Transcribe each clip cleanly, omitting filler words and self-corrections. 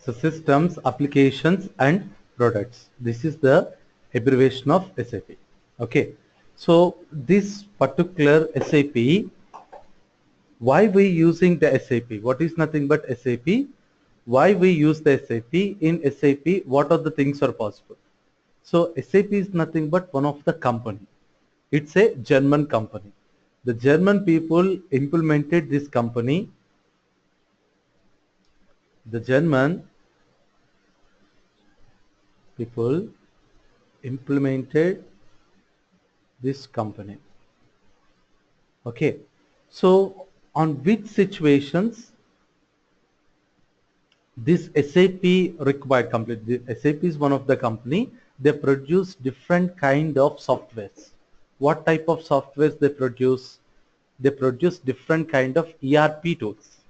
So systems, applications and products. This is the abbreviation of SAP. Okay. So this particular SAP, why we using the SAP? What is nothing but SAP? Why we use the SAP? In SAP, what are the things are possible? So SAP is nothing but one of the company. It's a German company. The German people implemented this company. The German people implemented this company. Okay. So on which situations this SAP required complete? The SAP is one of the company. They produce different kind of softwares. What type of softwares they produce? They produce different kind of ERP tools.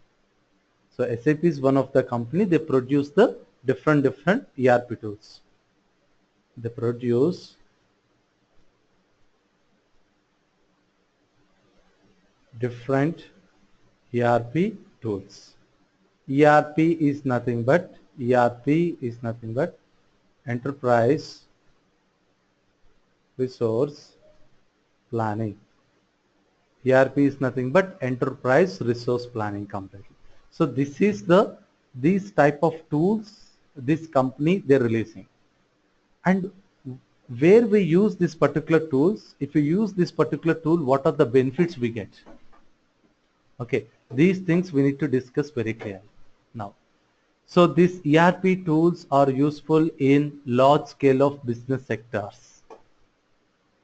So SAP is one of the company. They produce the different ERP tools. They produce different ERP tools. ERP is nothing but enterprise resource planning. ERP is nothing but enterprise resource planning completely. So this is these type of tools this company they're releasing. And where we use this particular tools, if you use this particular tool, what are the benefits we get? Okay, these things we need to discuss very clearly now. So these ERP tools are useful in large scale of business sectors.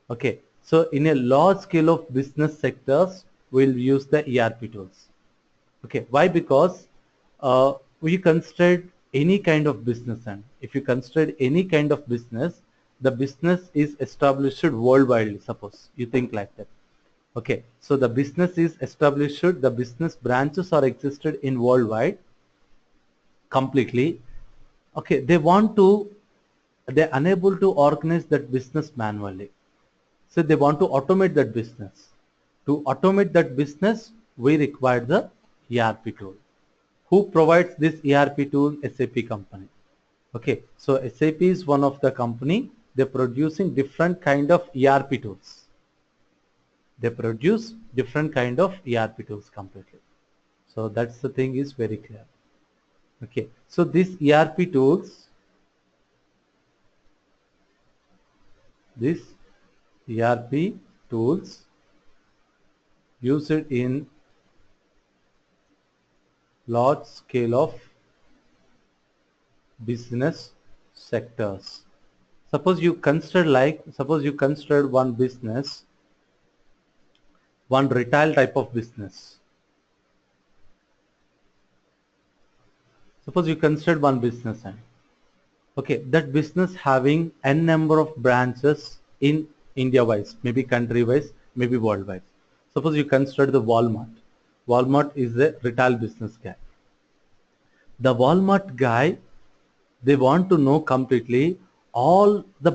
Okay, so in a large scale of business sectors, we'll use the ERP tools. Okay, why? Because we consider any kind of business, and if you consider any kind of business, the business is established worldwide. Suppose you think like that. Okay, so the business is established, the business branches are existed in worldwide completely. Okay, they're unable to organize that business manually. So they want to automate that business. To automate that business, we require the ERP tool. Who provides this ERP tool? SAP company. Okay, so SAP is one of the company. They're producing different kind of ERP tools. They produce different kind of ERP tools completely. So that's the thing is very clear. Okay, so these ERP tools, used in large scale of business sectors. Suppose you consider one business, one retail type of business. Suppose you consider one business, and okay, that business having n number of branches in India wise, maybe country wise, maybe worldwide. Suppose you consider the Walmart. Walmart is a retail business guy. The Walmart guy, they want to know completely all the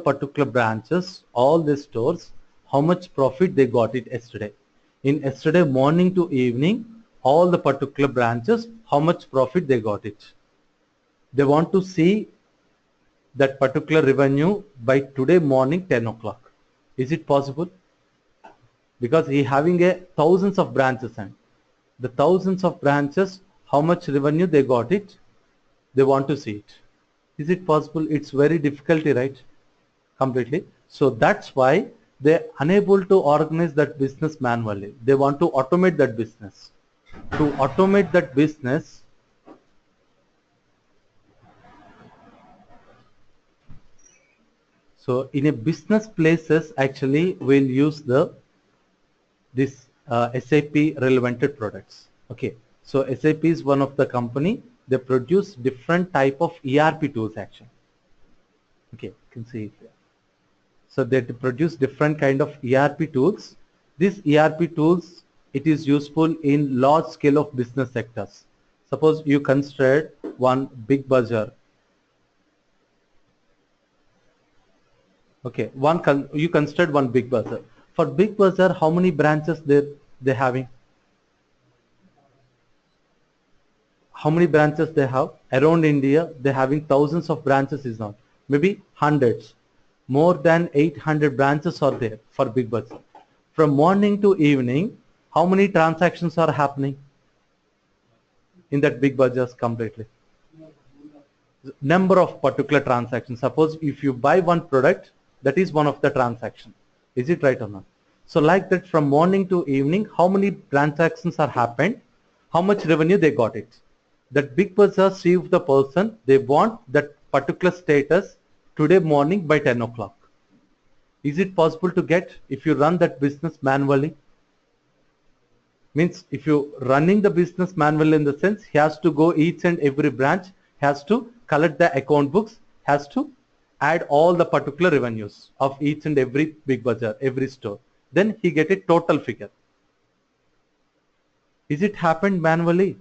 particular branches, all the stores, how much profit they got it yesterday. In yesterday morning to evening, all the particular branches, how much profit they got it. They want to see that particular revenue by today morning 10 o'clock. Is it possible? Because he having a thousands of branches, and the thousands of branches, how much revenue they got it, they want to see it. Is it possible? It's very difficult, right? Completely. So that's why they're unable to organize that business manually. They want to automate that business. To automate that business, so in a business places, actually we'll use this SAP relevant products. Okay, so SAP is one of the company. They produce different type of ERP tools actually. Okay, you can see it there. So they produce different kind of ERP tools. These ERP tools, it is useful in large scale of business sectors. Suppose you consider one big bazaar. Okay, you considered one big bazaar. For big bazaar, how many branches they having? how many branches they have around India? They're having thousands of branches is not, maybe hundreds. More than 800 branches are there for Big Bazaar. From morning to evening, how many transactions are happening in that Big Bazaars completely? Number of particular transactions. Suppose if you buy one product, that is one of the transaction. Is it right or not? So like that, from morning to evening, how many transactions are happened? How much revenue they got it? That Big Bazaar sees the person, they want that particular status today morning by 10 o'clock. Is it possible to get if you run that business manually? Means if you running the business manually, in the sense he has to go each and every branch, has to collect the account books, has to add all the particular revenues of each and every Big Bazaar, every store. Then he get a total figure. Is it happened manually?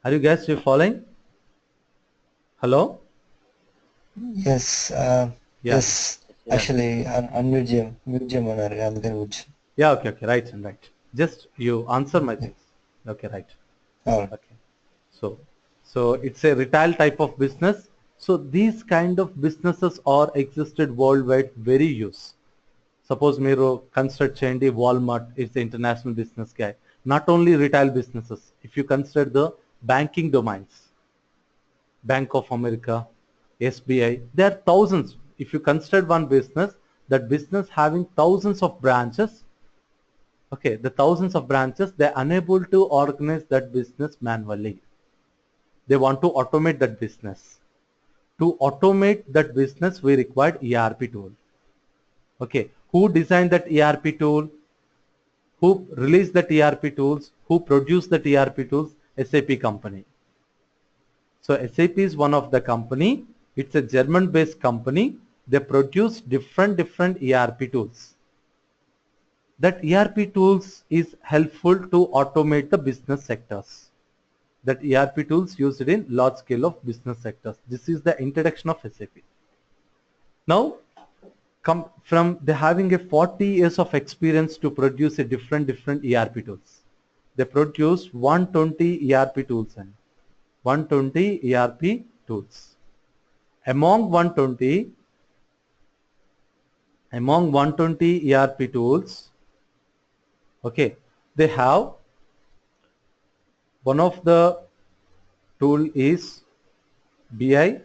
Are you guys following? Hello? Yes, Yeah. yes. Yeah. Actually, museum owner, అందుకని కూర్చో. Yeah. Okay. Okay. Right. And right. Just you answer my Yeah. things. Okay. Right. All right. Okay. So, so it's a retail type of business. So these kind of businesses are existed worldwide, very use. Suppose Miro consider Chendi, Walmart is the international business guy. Not only retail businesses, if you consider the banking domains, Bank of America, SBI, there are thousands. If you consider one business, that business having thousands of branches, okay, the thousands of branches, they're unable to organize that business manually. They want to automate that business. To automate that business, we required ERP tool. Okay, who designed that ERP tool? Who released the ERP tools? Who produced the ERP tools? SAP company. So SAP is one of the company. It's a German-based company. They produce different ERP tools. That ERP tools is helpful to automate the business sectors. That ERP tools used in large scale of business sectors. This is the introduction of SAP. Now, come from the having a 40 years of experience to produce a different ERP tools. They produced 120 ERP tools and 120 ERP tools. Among 120, among 120 ERP tools, okay, they have one of the tool is BI,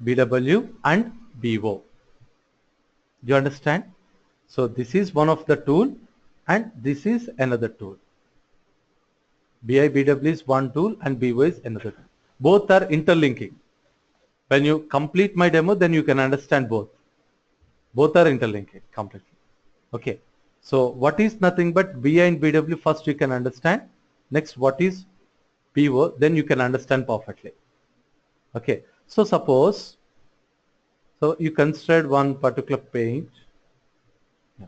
BW and BO. Do you understand? So this is one of the tool and this is another tool. BI, BW is one tool and BO is another tool. Both are interlinking. When you complete my demo, then you can understand both. Both are interlinked completely. Okay. So what is nothing but BI and BW, first you can understand. Next, what is BO, then you can understand perfectly. Okay. So suppose, so you considered one particular paint. Yeah.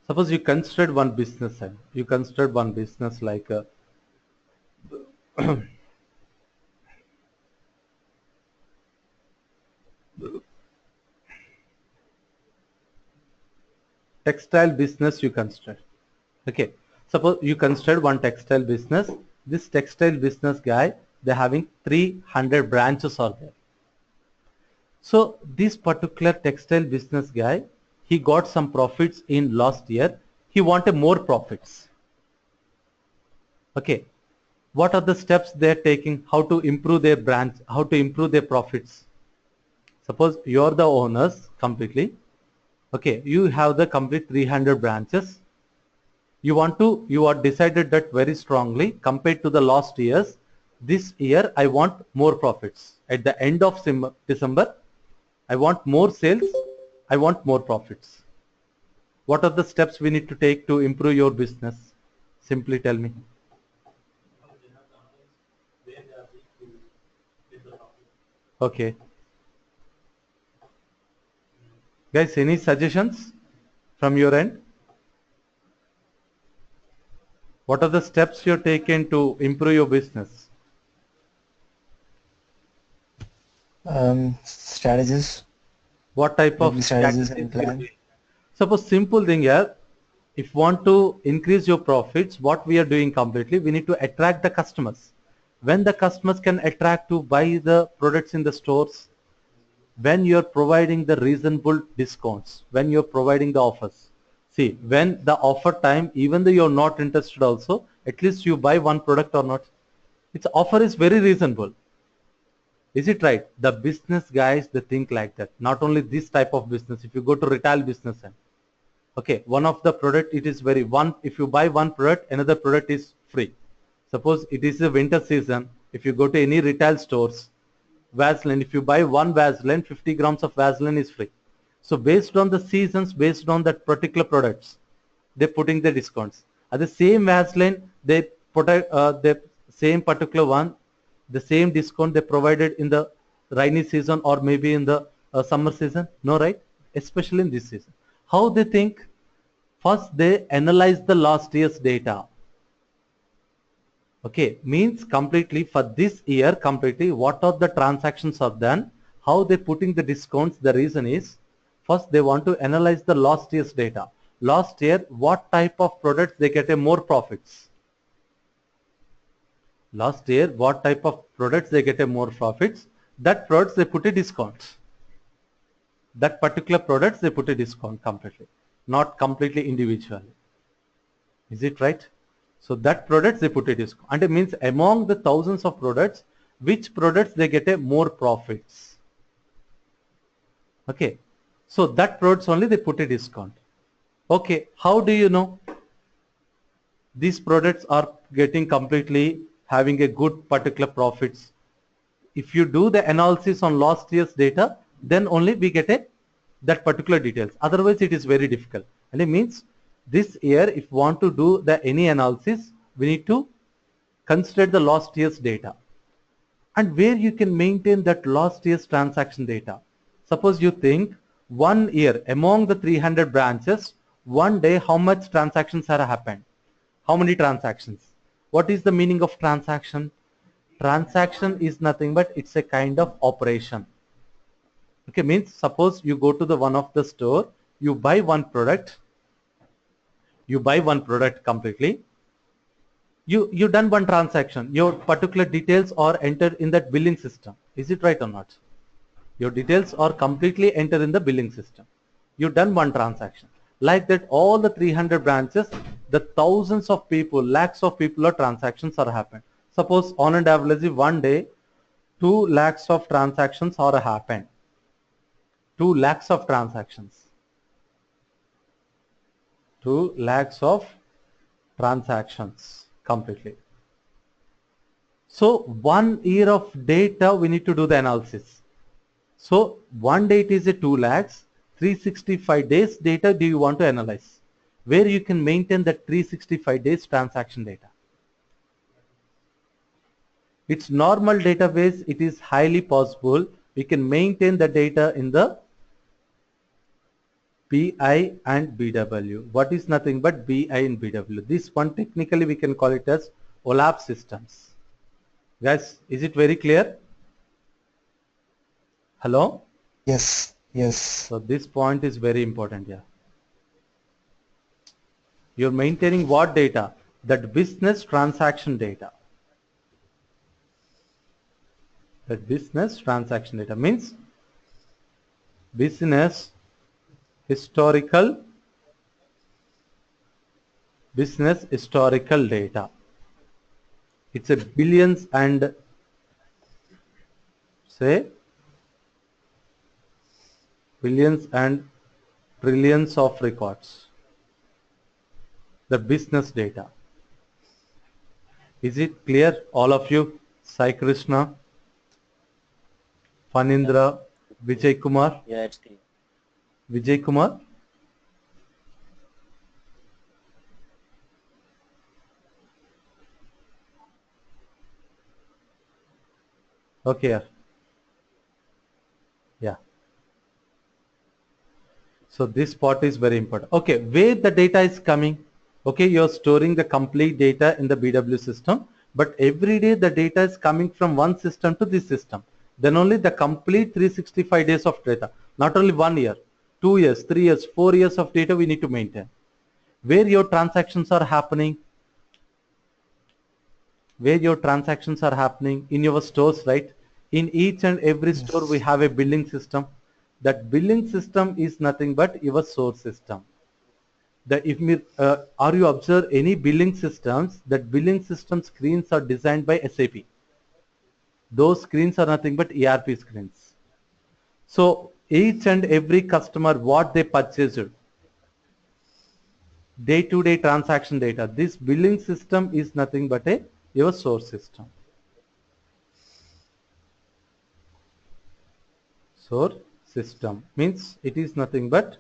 Suppose you considered one business and you considered one business like a textile business you consider. Okay. Suppose you consider one textile business. This textile business guy, they're having 300 branches are there. So this particular textile business guy, he got some profits in last year. He wanted more profits. Okay. What are the steps they're taking? How to improve their branch? How to improve their profits? Suppose you're the owners completely. Okay. You have the complete 300 branches. You are decided that very strongly compared to the last years. This year I want more profits. At the end of December, I want more sales. I want more profits. What are the steps we need to take to improve your business? Simply tell me. Okay. Guys, any suggestions from your end? What are the steps you're taking to improve your business? Strategies, What type of making strategies strategies and you're plan. doing? Suppose simple thing here. if want to increase your profits, what we are doing completely, we need to attract the customers. When the customers can attract to buy the products in the stores, when you're providing the reasonable discounts, when you're providing the offers. See, when the offer time, even though you're not interested also, at least you buy one product or not. Its offer is very reasonable. Is it right? The business guys, they think like that. Not only this type of business, if you go to retail business, okay, one of the product, it is very one, if you buy one product, another product is free. Suppose it is a winter season, if you go to any retail stores, Vaseline, if you buy one Vaseline, 50 grams of Vaseline is free. So based on the seasons, based on that particular products, they're putting the discounts. At the same Vaseline, they put the same particular one, the same discount they provided in the rainy season or maybe in the summer season. No, right? Especially in this season. How they think? First, they analyze the last year's data. Okay, means completely for this year, completely what are the transactions are done, how they putting the discounts. The reason is, first they want to analyze the last year's data. Last year, what type of products they get a more profits. Last year, what type of products they get a more profits. That products they put a discount. That particular products they put a discount completely, not completely individually. Is it right? So that products they put a discount, and it means among the thousands of products, which products they get a more profits. Okay, so that products only they put a discount. Okay, how do you know these products are getting completely having a good particular profits? If you do the analysis on last year's data, then only we get a that particular details. Otherwise, it is very difficult. And it means this year, if want to do the any analysis, we need to consider the last year's data. And where you can maintain that last year's transaction data. Suppose you think 1 year among the 300 branches, one day how much transactions have happened? How many transactions? What is the meaning of transaction? Transaction is nothing but it's a kind of operation. Okay, means suppose you go to the one of the store, you buy one product completely, you done one transaction, your particular details are entered in that billing system. Is it right or not? Your details are completely entered in the billing system. You done one transaction. Like that, all the 300 branches, the thousands of people, lakhs of people or transactions are happened. Suppose on an average one day, 2 lakhs of transactions are happened. 2 lakhs of transactions. 2 lakhs of transactions completely. So 1 year of data we need to do the analysis. So one day it is a 2 lakhs, 365 days data do you want to analyze? Where you can maintain that 365 days transaction data. It's normal database, it is highly possible. We can maintain the data in the BI and BW. What is nothing but BI and BW? This one technically we can call it as OLAP systems. Guys, is it very clear? Hello? Yes, yes. So this point is very important here. You're maintaining what data? That business transaction data. That business transaction data means business historical data. It's a billions and say billions and trillions of records. The business data. Is it clear, all of you? Sai Krishna, Fanindra, Vijay Kumar? Yeah, it's clear. Vijay Kumar? Okay. Yeah. So this part is very important. Okay, where the data is coming? Okay, you're storing the complete data in the BW system, but every day the data is coming from one system to this system. Then only the complete 365 days of data, not only 1 year, 2 years, 3 years, 4 years of data we need to maintain. where your transactions are happening, in your stores, right? In each and every store we Yes. have a billing system. That billing system is nothing but your source system. Are you observe any billing systems? That billing system screens are designed by SAP. Those screens are nothing but ERP screens. So each and every customer, what they purchased, day-to-day transaction data. This billing system is nothing but a your source system. Source system means it is nothing but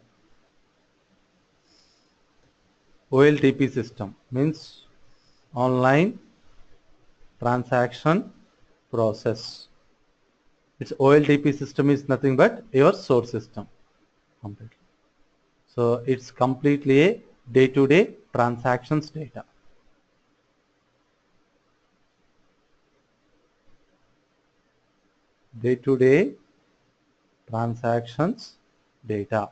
OLTP system, means online transaction process. Its OLTP system is nothing but your source system completely. So it's completely a day-to-day transactions data. Day-to-day transactions data.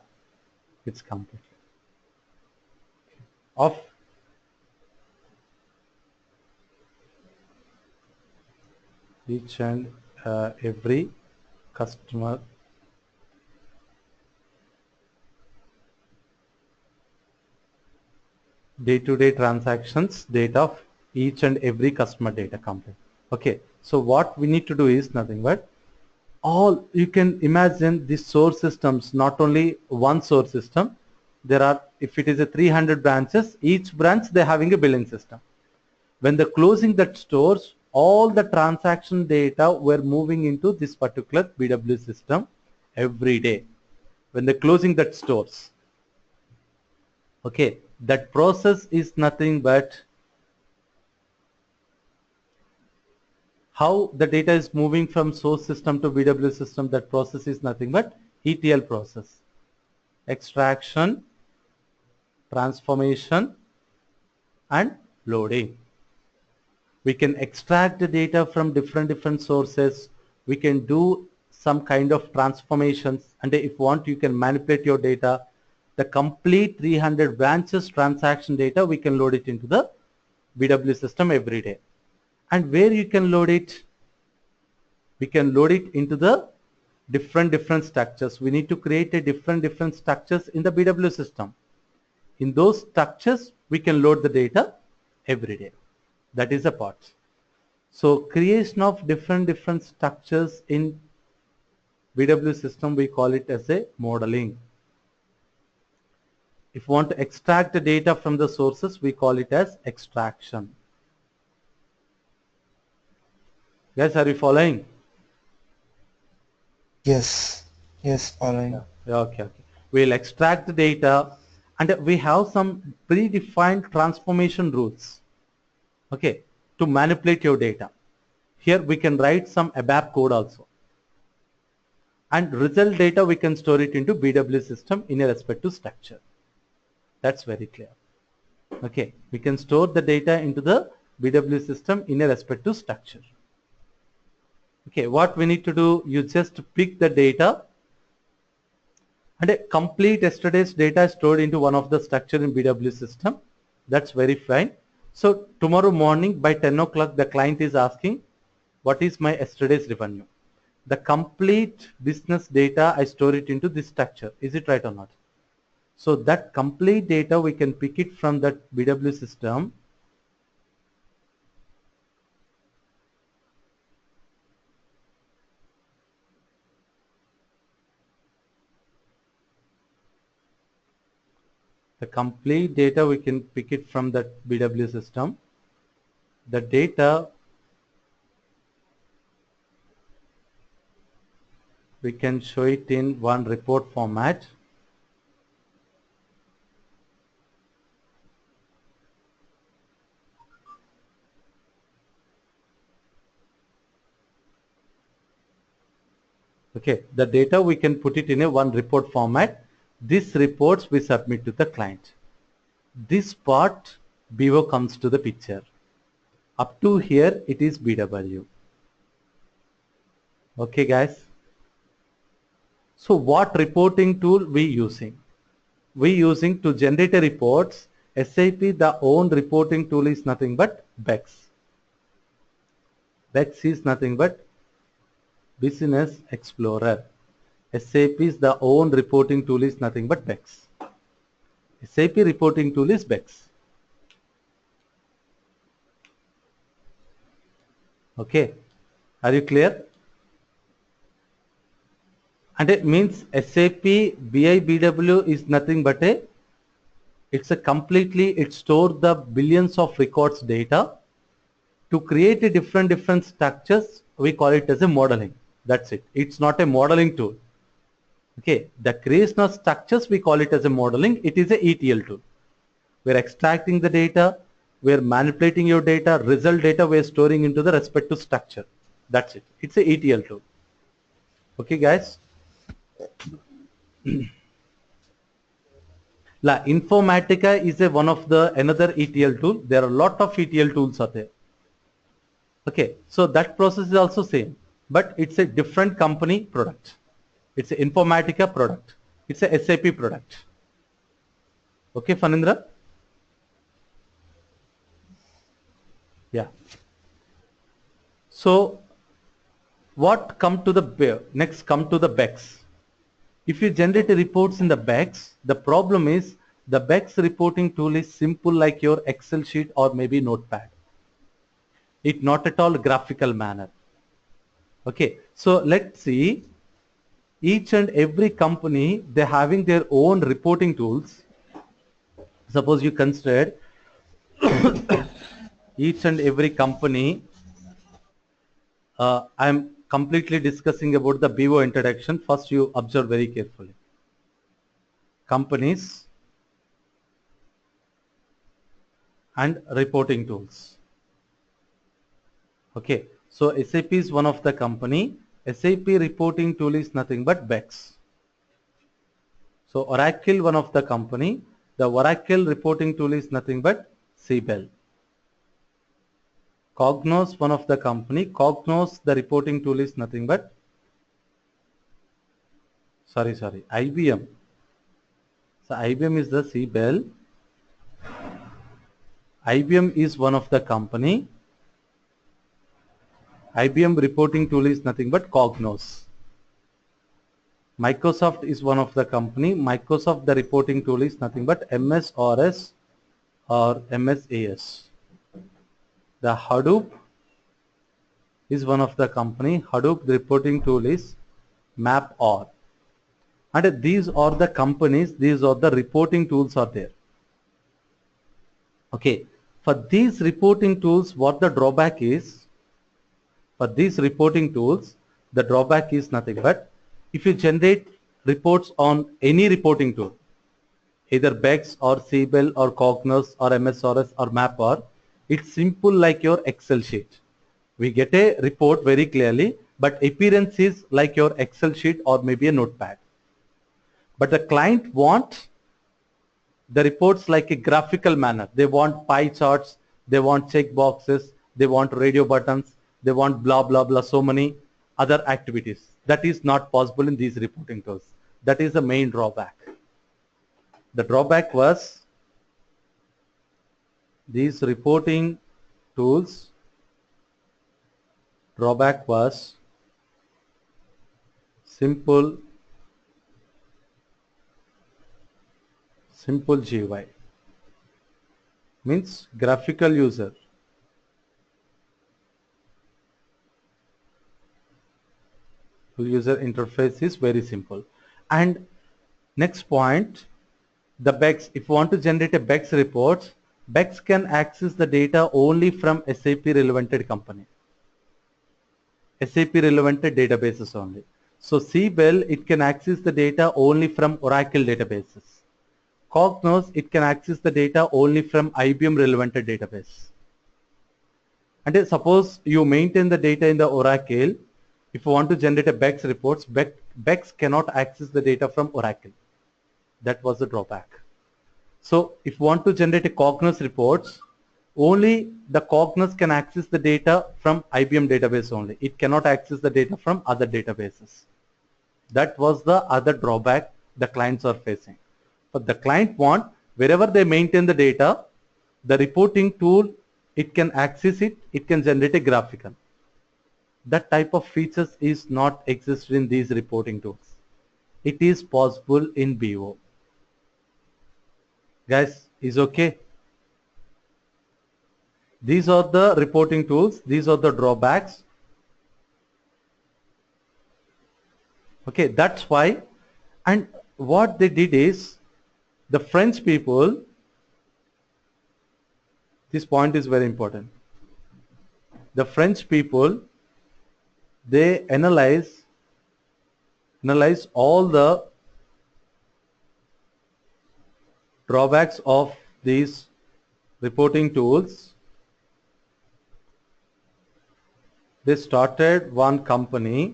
It's completely of each and every customer day-to-day transactions data of each and every customer data complete. Okay, so what we need to do is nothing but all you can imagine these source systems, not only one source system. There are, if it is a 300 branches, each branch they're having a billing system. When they're closing that stores, all the transaction data were moving into this particular BW system every day. When they're closing that stores, okay, that process is nothing but how the data is moving from source system to BW system. That process is nothing but ETL process: extraction, transformation, and loading. We can extract the data from different sources. We can do some kind of transformations, and if you want, you can manipulate your data. The complete 300 branches transaction data, we can load it into the BW system every day. And where you can load it, we can load it into the different structures. We need to create a different structures in the BW system. In those structures, we can load the data every day. That is a part. So creation of different structures in BW system, we call it as a modeling. If you want to extract the data from the sources, we call it as extraction. Guys, are you following? Yes. Yes, Yeah. following. Okay. We'll extract the data, and we have some predefined transformation rules, okay, to manipulate your data. Here we can write some ABAP code also. And result data, we can store it into BW system in a respect to structure. That's very clear. Okay, we can store the data into the BW system in a respect to structure. Okay, what we need to do, you just pick the data, and a complete yesterday's data is stored into one of the structure in BW system. That's very fine. So tomorrow morning by 10 o'clock, the client is asking, what is my yesterday's revenue? The complete business data, I store it into this structure. Is it right or not? So that complete data, we can pick it from that BW system. The complete data, we can pick it from that BW system. The data, we can show it in one report format. Okay, the data, we can put it in a one report format. This reports we submit to the client. This part BO comes to the picture. Up to here it is BW. Okay guys. So what reporting tool we using? We using to generate a reports. SAP, the own reporting tool is nothing but BEX. BEX is nothing but Business Explorer. SAP's the own reporting tool is nothing but BEX. SAP reporting tool is BEX. Okay, are you clear? And it means SAP BIBW is nothing but it's a completely, it stores the billions of records data to create a different structures. We call it as a modeling. That's it. It's not a modeling tool. Okay, the creation of structures, we call it as a modeling. It is a ETL tool. We're extracting the data, we're manipulating your data, result data we're storing into the respective structure. That's it. It's a ETL tool. Okay, guys. La Informatica is a one of the another ETL tool. There are a lot of ETL tools out there. Okay, so that process is also same, but it's a different company product. It's an Informatica product. It's a SAP product. Okay, Fanindra? Yeah. So what come to the next? Come to the BEX. If you generate reports in the BEX, the problem is the BEX reporting tool is simple like your Excel sheet or maybe Notepad. It not at all graphical manner. Okay, so let's see. Each and every company, they're having their own reporting tools. Suppose you consider each and every company. I'm completely discussing about the BO introduction. First, you observe very carefully. Companies and reporting tools. Okay, so SAP is one of the company. SAP reporting tool is nothing but BEX. So Oracle, one of the company. The Oracle reporting tool is nothing but CBEL. Cognos, one of the company. Cognos, the reporting tool is nothing but IBM. So IBM is the CBEL. IBM is one of the company. IBM reporting tool is nothing but Cognos. Microsoft is one of the company. Microsoft, the reporting tool is nothing but MSRS or MSAS. The Hadoop is one of the company. Hadoop, the reporting tool is MapR. And these are the companies, these are the reporting tools are there. Okay, for these reporting tools, what the drawback is, for these reporting tools, the drawback is nothing but if you generate reports on any reporting tool, either BEX or CBEL or Cognos or MSRS or MapR, it's simple like your Excel sheet. We get a report very clearly, but appearance is like your Excel sheet or maybe a notepad. But the client wants the reports like a graphical manner. They want pie charts, they want check boxes, they want radio buttons, they want blah blah blah, so many other activities. That is not possible in these reporting tools. That is the main drawback. The drawback was these reporting tools, drawback was simple GUI, means graphical user. User interface is very simple. And next point, the BEX, if you want to generate a BEX report, BEX can access the data only from SAP relevant company. SAP relevant databases only. So CBEL, it can access the data only from Oracle databases. Cognos, it can access the data only from IBM relevant database. And suppose you maintain the data in the Oracle, if you want to generate a BEX reports, BEX cannot access the data from Oracle. That was the drawback. So if you want to generate a Cognos reports, only the Cognos can access the data from IBM database only. It cannot access the data from other databases. That was the other drawback the clients are facing. But the client want Wherever they maintain the data, the reporting tool, it can access it, it can generate a graphical. That type of features is not existed in these reporting tools. It is possible in BO. Guys, is okay? These are the reporting tools. These are the drawbacks. Okay, that's why. And what they did is, the French people, this point is very important. The French people, they analyze all the drawbacks of these reporting tools. They started one company,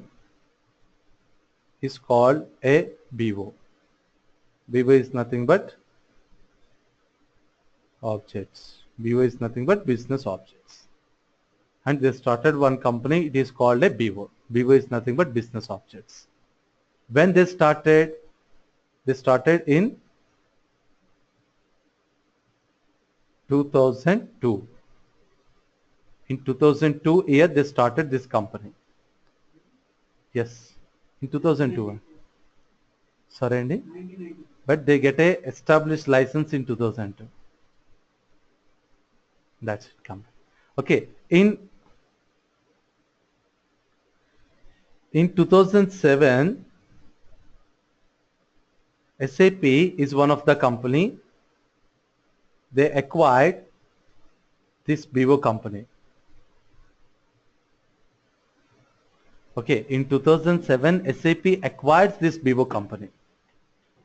is called a BO. BO is nothing but objects. BO is nothing but business objects. And they started one company, it is called a BO. BO is nothing but business objects. When they started in 2002. In 2002 year they started this company. Yes, in 2002. Sorry, Andy. But they get a established license in 2002. That's it. Company. Okay. In 2007, SAP is one of the company. They acquired this BO company. Okay, in 2007, SAP acquired this BO company.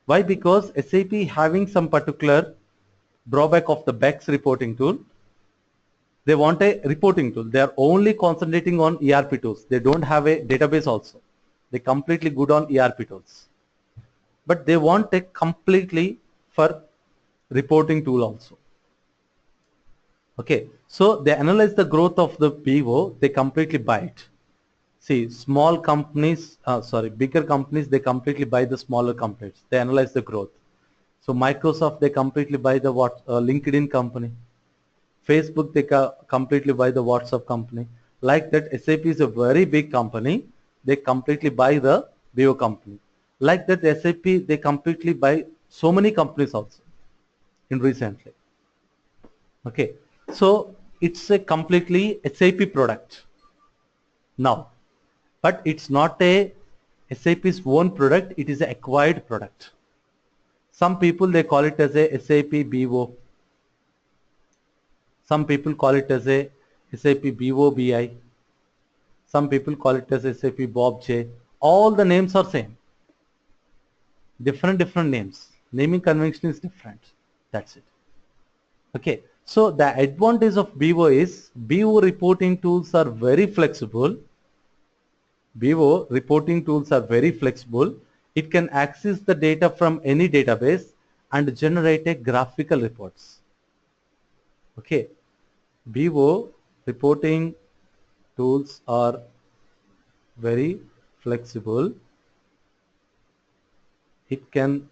Why? Because SAP having some particular drawback of the BEX reporting tool. They want a reporting tool. They are only concentrating on ERP tools. They don't have a database also. They're completely good on ERP tools. But they want a completely for reporting tool also. Okay, so they analyze the growth of the BO, they completely buy it. See, small companies, bigger companies, they completely buy the smaller companies. They analyze the growth. So Microsoft, they completely buy the LinkedIn company. Facebook, they completely buy the WhatsApp company. Like that, SAP is a very big company. They completely buy the BO company. Like that, SAP, they completely buy so many companies also in recently. Okay, so it's a completely SAP product now, but it's not a SAP's own product. It is an acquired product. Some people, they call it as a SAP BO. Some people call it as a SAP BOBI. Some people call it as SAP Bob J. All the names are same. Different names. Naming convention is different. That's it. Okay. So the advantage of BO is BO reporting tools are very flexible. BO reporting tools are very flexible. It can access the data from any database and generate a graphical reports. Okay. BO reporting tools are very flexible. It can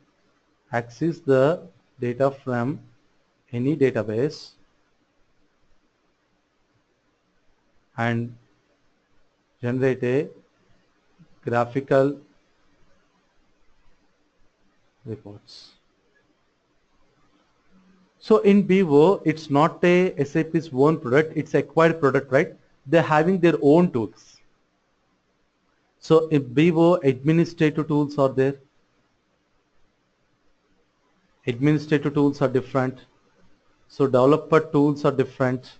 access the data from any database and generate a graphical reports. So in BO, it's not a SAP's own product, it's acquired product, right? They're having their own tools. So in BO, administrative tools are there. Administrative tools are different. So developer tools are different.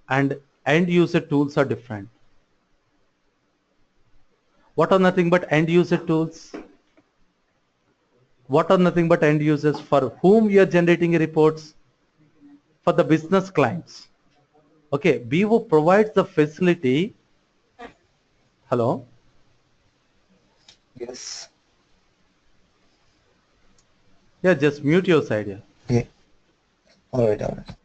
And end user tools are different. What are nothing but end user tools? What are nothing but end users for whom you are generating reports? For the business clients. Okay, BO provides the facility. Hello? Yes. Yeah, just mute your side here. Yeah. All right. All right.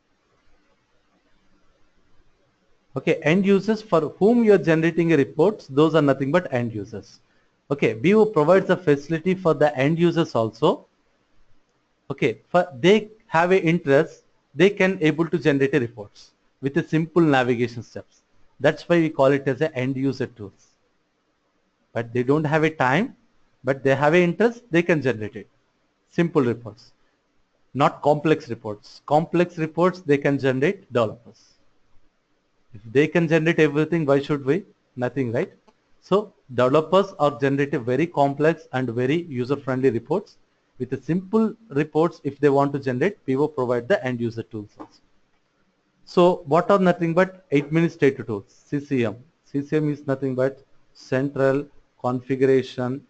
Okay, end users for whom you are generating reports, those are nothing but end users. Okay, BO provides a facility for the end users also. Okay, for they have a interest, they can able to generate a reports with a simple navigation steps. That's why we call it as a end user tools. But they don't have a time, but they have a interest, they can generate it. Simple reports, not complex reports. Complex reports they can generate developers. If they can generate everything, why should we? Nothing, right? So developers are generating very complex and very user-friendly reports. With the simple reports, if they want to generate, Vivo provide the end user tools also. So what are nothing but administrative tools? CCM. CCM is nothing but central configuration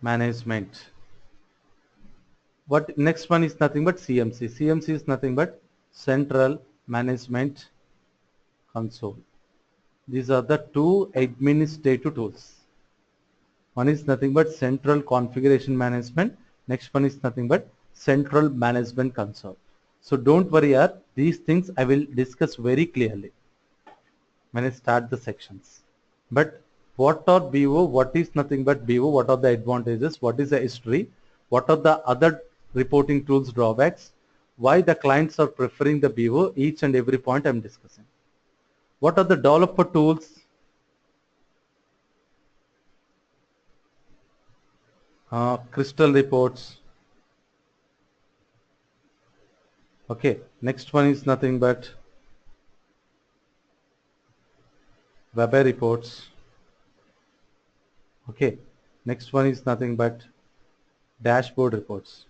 management. What next one is nothing but CMC. CMC is nothing but central management console. These are the two administrative tools. One is nothing but central configuration management. Next one is nothing but central management console. So don't worry, these things I will discuss very clearly when I start the sections. But what are BO? What is nothing but BO? What are the advantages? What is the history? What are the other reporting tools drawbacks? Why the clients are preferring the BO? Each and every point I'm discussing. What are the developer tools? Crystal reports. Okay, next one is nothing but web reports. Okay, next one is nothing but dashboard reports.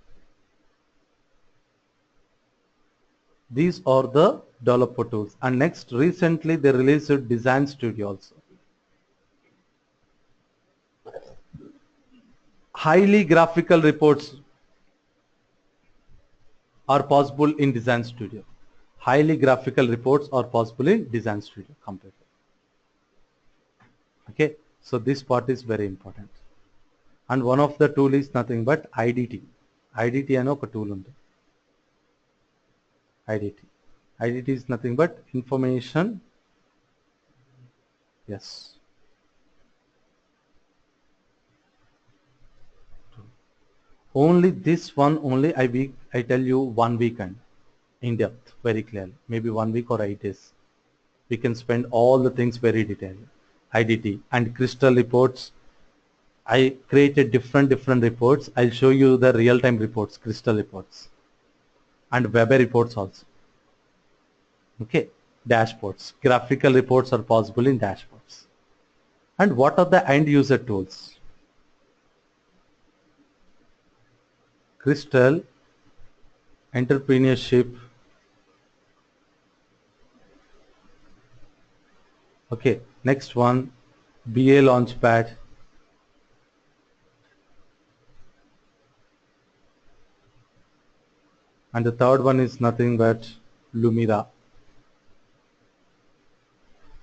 These are the developer tools. And next, recently they released Design Studio also. Highly graphical reports are possible in Design Studio. Highly graphical reports are possible in Design Studio completely. Okay, so this part is very important. And one of the tool is nothing but IDT. IDT ano oka tool undi. IDT. IDT is nothing but information. Yes. Only this one only I tell you 1 weekend in depth very clearly. Maybe 1 week or 8 days. We can spend all the things very detailed. IDT and crystal reports. I created different reports. I'll show you the real-time reports, crystal reports, and web reports also. Okay, dashboards. Graphical reports are possible in dashboards. And what are the end user tools? Crystal, entrepreneurship. Okay, next one, BA Launchpad. And the third one is nothing but Lumira.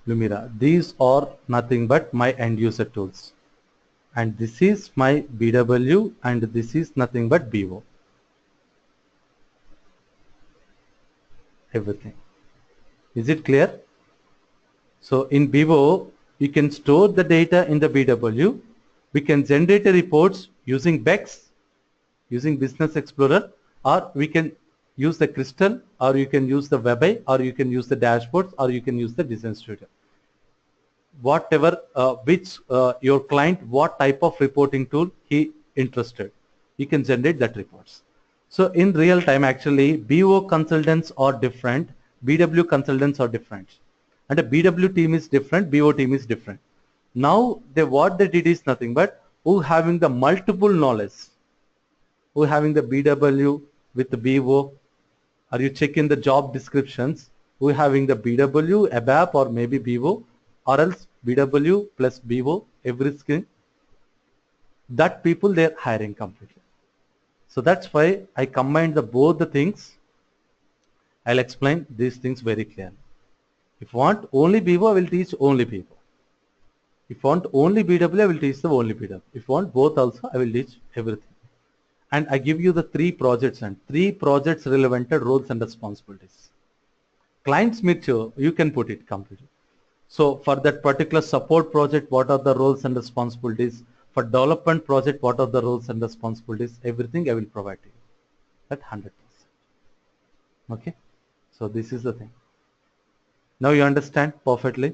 Lumira. These are nothing but my end user tools. And this is my BW and this is nothing but BO. Everything. Is it clear? So in BO, we can store the data in the BW. We can generate the reports using BEX, using Business Explorer, or we can use the Crystal, or you can use the WebAI, or you can use the dashboards, or you can use the Design Studio. Whatever, your client, what type of reporting tool he interested, you can generate that reports. So in real time, actually, BO consultants are different, BW consultants are different, and a BW team is different, BO team is different. Now, what they did is nothing but who having the multiple knowledge, who having the BW with the BO, or you check in the job descriptions, who having the BW, ABAP, or maybe BO, or else BW plus BO, every skill, that people they're hiring completely. So that's why I combined both the things. I'll explain these things very clearly. If you want only BO, I will teach only BO. If you want only BW, I will teach the only BW. If you want both also, I will teach everything. And I give you the 3 projects and 3 projects relevant roles and responsibilities. Clients mature, you can put it completely. So for that particular support project, what are the roles and responsibilities? For development project, what are the roles and responsibilities? Everything I will provide to you. At 100%. Okay. So this is the thing. Now you understand perfectly.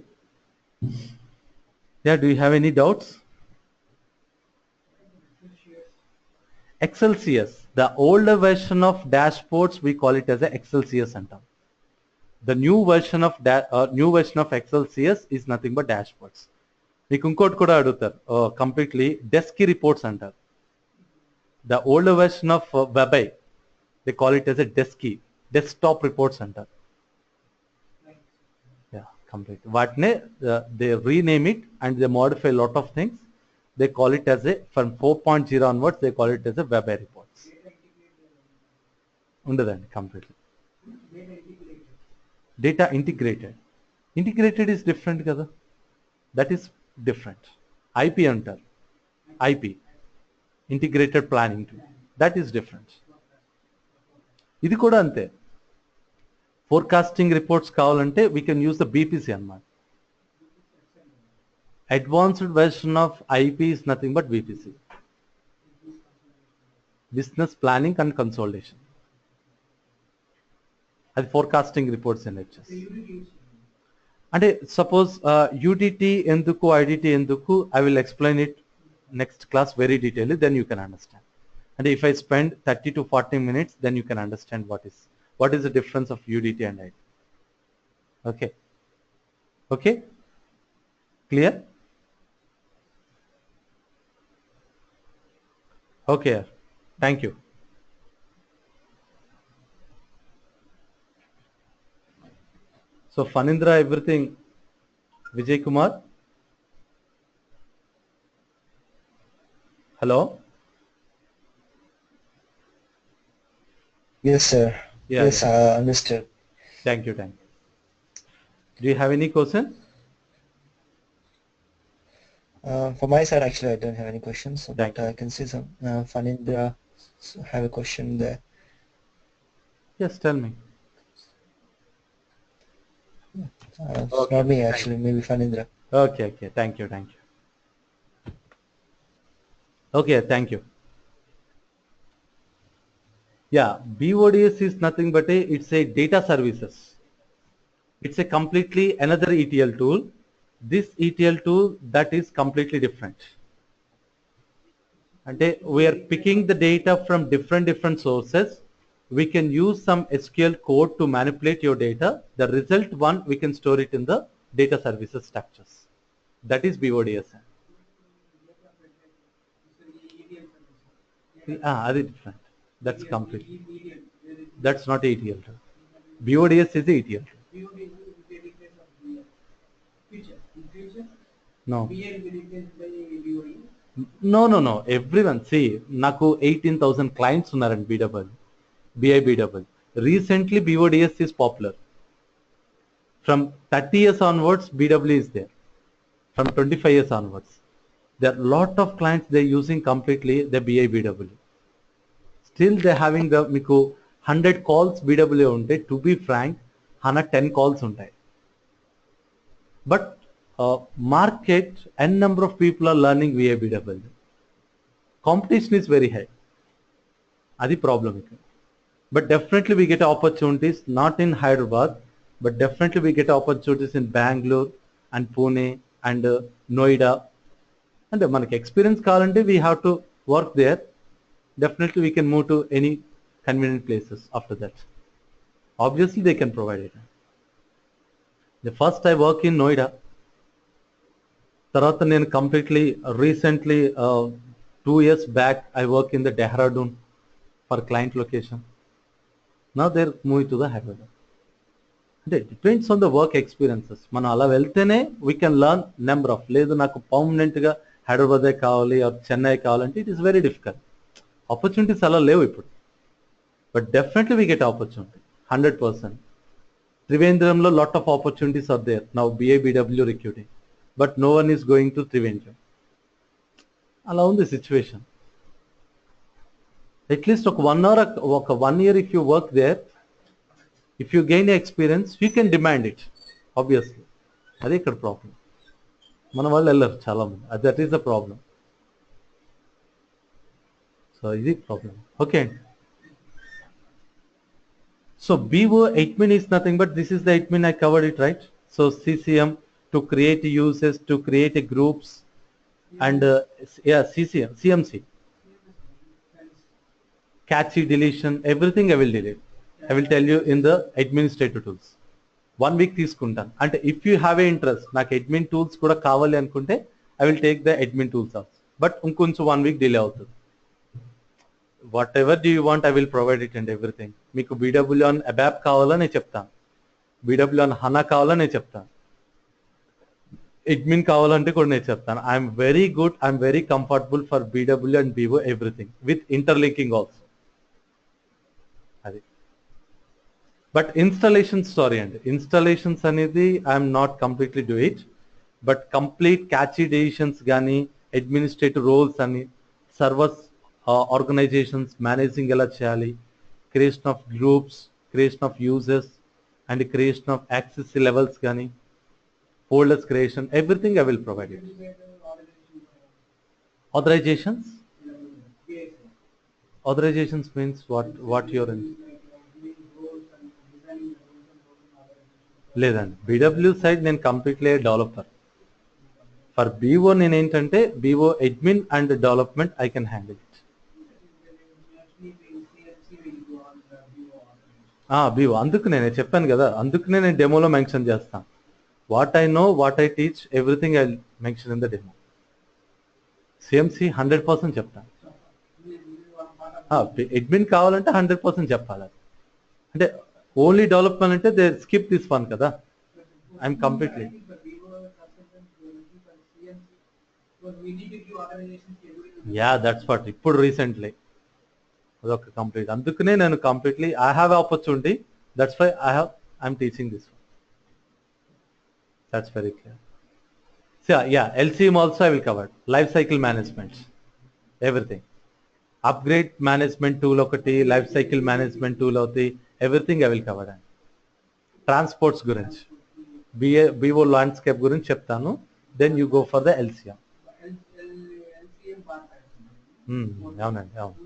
Yeah. Do you have any doubts? Excel CS. The older version of dashboards, we call it as a Excel CS center. The new version of Excel CS is nothing but dashboards. మీకు ఇంకోటి కూడా అడుగుతారు completely desk reports అంటారు. The older version of WebI, they call it as a desktop reports center. Yeah, complete. They rename it and they modify a lot of things. They call it as a, from 4.0 onwards, they call it as a WebI reports. Understand completely. Data integrated. Integrated is different kada. That is different. IP అంటారు. IP. Integrated planning tool. That is different. ఇది కూడా అంతే. Forecasting reports కావాలంటే we can use the BPC అన్నమాట. Advanced version of IP is nothing but BPC. Business planning and consolidation. అది forecasting reports అని వచ్చేసి. అంటే సపోజ్ యూడిటీ ఎందుకు ఐడిటీ ఎందుకు I will explain it next class very detailly, then you can understand. And if I spend 30 to 40 minutes, then you can understand what is the difference of UDT and IT. Okay. Okay. Clear? Okay. Thank you. So Fanindra, everything. Vijay Kumar. Hello. Yes, sir. Yeah, Yes, yeah. understood. Thank you. Thank you. Do you have any question? For my side, actually, I don't have any questions, Thank but I can see some Fanindra have a question there. Yes, tell me. It's Okay, not me, actually, maybe Fanindra. Okay. Thank you. Okay, thank you. Yeah, BODS is nothing but it's a data services. It's a completely another ETL tool. This ETL tool that is completely different. And we are picking the data from different sources. We can use some SQL code to manipulate your data. The result one we can store it in the data services structures. That is BODS. That is different. That's complete. That's not ETL tool. BODS is ETL tool. No. No. Everyone, see, నాకు 18,000 clients ఉన్నారండి BIBW. Recently, BODS is popular. From 30 years onwards, BW is there. From 25 years onwards, there are a lot of clients they're using completely the BIBW. Still, they're having the మీకు 100 calls BW ఉంటే, to be frank, 110 calls ఉంటాయి. But market n number of people are learning VABW. Competition is very high. That's the problem. But definitely we get opportunities, not in Hyderabad, but definitely we get opportunities in Bangalore and Pune and Noida. And manaki experience kalante, we have to work there. Definitely we can move to any convenient places after that. Obviously they can provide it. The first I work in Noida. తర్వాత నేను completely recently 2 years back I work in the Dehradun for client location. Now there move to the Hyderabad. అంటే depends on the work experiences. మనం అలా వెళ్తేనే we can learn number of. లేదు నాకు పర్మనెంట్గా హైదరాబాదే కావాలి ఆర్ చెన్నై కావాలంటే it is very difficult. Opportunities అలా లేవు ఇప్పుడు. But definitely we get opportunity 100%. త్రివేంద్రంలో lot of opportunities are there now BIBW recruiting. But no one is going to Trivandrum. Allow the situation. At least 1 year if you work there, if you gain experience, you can demand it. Obviously. That's the problem. That is the problem. So ఇది problem. Okay. So BO admin is nothing but this is the admin, I covered it, right? So CCM to create users, to create a groups, and yeah, CCM, CMC, catchy deletion, everything I will delete. I will tell you in the administrative tools. 1 week తీసుకుంటాను. అంటే if you have a interest, నాకు admin tools కూడా కావాలి అనుకుంటే I will take the admin tools also. But ఇంకొంచెం 1 week delay అవుతుంది. Whatever do you want, I will provide it and everything. మీకు BW on ABAP కావాలని నేను చెప్తాను. BW on HANA కావాలని నేను చెప్తాను. admin కావాలంటే కూడా నేను చెప్తాను. I'm very good, I'm very comfortable for BW and BO everything with interlinking also. అది. But installations, sorry, and installations అనేది I'm not completely do it, but complete catchy decisions గానీ administrative roles అని servers organizations managing ఎలా చేయాలి, creation of groups, creation of users, and creation of access levels గానీ folders creation, everything I will provide it. Authorizations? Authorizations means what you're in? లేదండి, BW side నేను completely developer. For BO నేను ఏంటంటే BO admin and development I can handle it. BO అందుకు నేను చెప్పాను కదా, అందుకనే నేను డెమోలో మెన్షన్ చేస్తాను. What I know, what I teach, everything I mention in the demo. CMC 100% చెప్తాను. అడ్మిన్ కావాలంటే 100% చెప్పాలి. అంటే ఓన్లీ డెవలప్మెంట్ అంటే దే స్కిప్ దిస్ వన్ కదా. ఐఎమ్ కంప్లీట్లీ దట్స్ వాట్ ఇప్పుడు రీసెంట్లీ అదొక కంప్లీట్. అందుకనే నేను completely I have opportunity, that's why I'm teaching this one. That's very clear. So yeah, LCM also I will cover. Life cycle management, everything. Upgrade management tool ఒకటి, life cycle management tool ఒకటి, everything I will cover. Transports గురించి BO landscape గురించి చెప్తాను. Then you go for the LCM. అవునండి, అవును,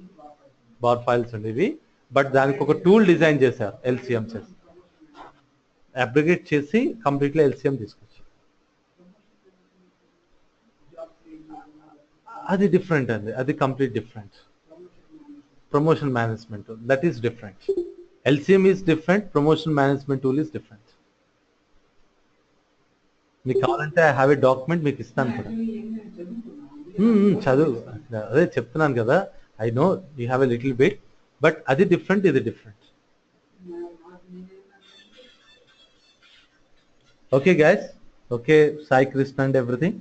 bar files అండి ఇవి. But దానికి ఒక టూల్ డిజైన్ చేశారు LCM చేసి, అబ్రిగేట్ చేసి కంప్లీట్లీ LCM తీసుకొచ్చారు. అది డిఫరెంట్ అండి, అది complete different. Promotion management that is different. LCM is different, promotion management tool is different. మీకు కావాలంటే ఐ హ్యావ్ ఏ డాక్యుమెంట్ మీకు ఇస్తాను కూడా. చదువు, అదే చెప్తున్నాను కదా, I know you have a little bit, but అది డిఫరెంట్, ఇది different. Okay guys, okay, Sai Krishna and everything.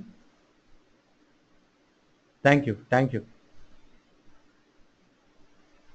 Thank you.